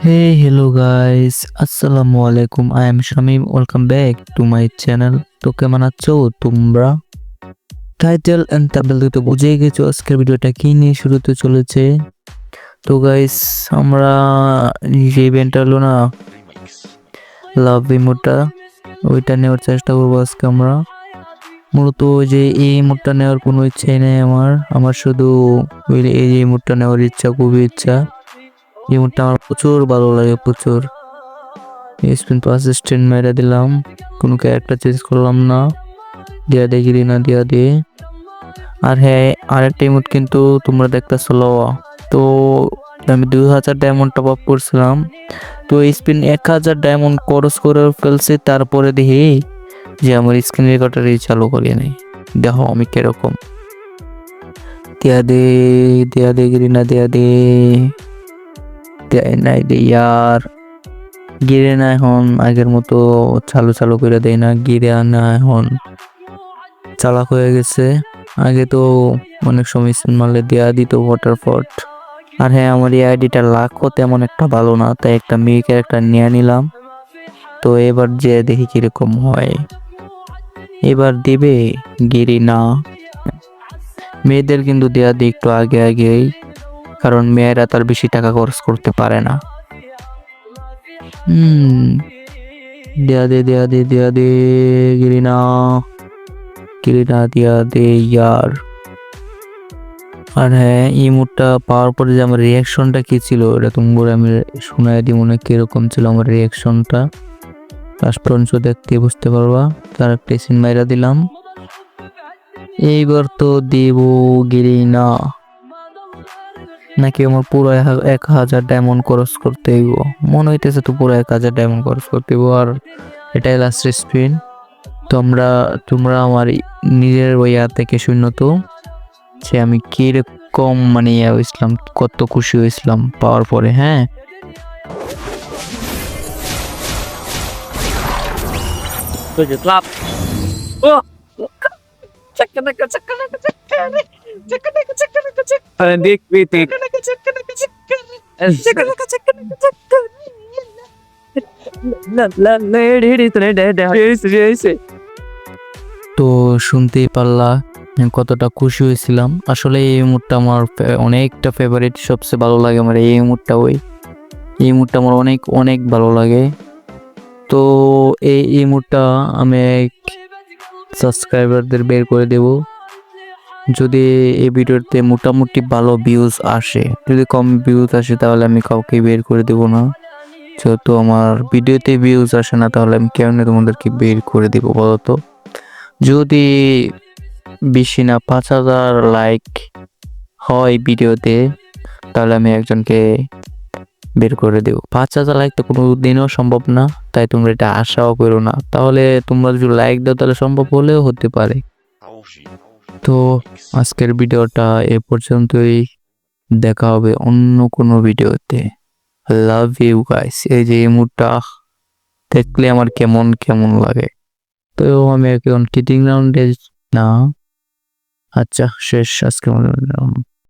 Hey, hello guys. Assalamu alaikum. I am Shamim. Welcome back to my channel. তো কেমন আছো তোমরা? Title and thumbnail তো বুঝেই গেছো আজকের ভিডিওটা কি নিয়ে শুরু হতে চলেছে। তো গাইস আমরা যে ইভেন্টটা হলো না লাভ ইমোটটা ওইটা নেওয়ার চেষ্টা করবো আজকে আমরা। মূলত যে এই ইমোটটা নেওয়ার কোনো ইচ্ছাই নেই আমার শুধু এই যে ইমোটটা নেওয়ার ইচ্ছা, খুবই ইচ্ছা। ইমোটটা আমার প্রচুর ভালো লাগে, প্রচুর। স্পিন পাস স্ট্যান্ড মেরে দিলাম, কোনো ক্যারেক্টার চেঞ্জ করলাম না, দিয়া দিয়ে গিরি না দিয়া দিয়ে। আর হ্যাঁ, আরেকটা ইমোট কিন্তু তোমরা দেখতেছো লওয়া, তো আমি 2000 ডায়মন্ড টপ আপ করছিলাম, তো স্পিন 1000 ডায়মন্ড খরচ করে ফেলছি। তারপরে দেখি যে আমার স্ক্রিন রেকর্ডারই চালু করিয়ে নেই। দেখো আমি কিরকম। দিয়া দে গিরি না দিয়া দে, দেয় নাই দে ইয়ার। গিরে না এখন আগের মতো চালু করে দেয় না, গিরে না এখন চালাক হয়ে গেছে। আগে তো অনেক সময় মারলে দেয়া দিত ওয়াটারফট। আর হ্যাঁ, আমার এই আইডিটা লাখও তেমন একটা ভালো না, তাই একটা মেয়ে ক্যারেক্টার নিয়ে নিলাম। তো এবার যে দেখি কিরকম হয়। এবার দিবে গিরি না। মেয়েদের কিন্তু দেয়া দিই একটু আগে আগেই, কারণ মেয়েরা তার বেশি টাকা খরচ করতে পারে না। দিয়া দে গিরিনা দিয়া দে ইয়ার। আর হ্যাঁ, এই মুডটা পাওয়ার পরে যে আমার রিয়াকশনটা কি ছিল এটা তোমার আমি শোনাই দিই, মনে কিরকম ছিল আমার রিয়াকশনটা। লাস্ট পর্যন্ত দেখতে বুঝতে পারবা। তার একটা সিন মাইরা দিলাম। এইবার তো দেব গিরিনা, নাকি আমার পুরো 1000 ডায়মন্ড খরচ করতে হইব। মনে হইতেছে তো পুরো 1000 ডায়মন্ড খরচ করতে হইব। আর এটাই লাস্ট স্পিন। তোমরা আমার নিজের ইয়া থেকে শূন্য তো সে আমি কিরকম মানে ইয়া হয়েছিলাম, কত খুশি হয়েছিলাম পাওয়ার পরে। হ্যাঁ, তো শুনতেই পারলা কতটা খুশি হয়েছিলাম। আসলে এই মুডটা আমার অনেকটা ফেভারিট, সবচেয়ে ভালো লাগে আমার এই মুডটা। এই মুডটা আমার অনেক অনেক ভালো লাগে। তো এই মুডটা আমি সাবস্ক্রাইবারদের বের করে দেব যদি এই ভিডিওতে মোটামুটি ভালো ভিউজ আসে। যদি কম ভিউজ আসে তাহলে আমি কাউকে বের করে দেব না। যেহেতু আমার ভিডিওতে ভিউজ আসে না, তাহলে আমি কেমনে তোমাদেরকে বের করে দেব বলতো। যদি বেশি না 5000 লাইক হয় ভিডিওতে, তাহলে আমি একজনকে বের করে দেব। 5000 লাইক তো কোনো দিনও সম্ভব না, তাই তোমরা এটা আশাও করো না। তাহলে তোমরা যদি লাইক দাও তাহলে সম্ভব হলেও হতে পারে। তো আজকের ভিডিওটা এ পর্যন্তই, দেখা হবে অন্য কোনো ভিডিওতে। Love you guys. এই যে মুডটা দেখলে আমার কেমন কেমন লাগে। তো আমি এখন কিটিং রাউন্ডে না, আচ্ছা শেষ আজকে।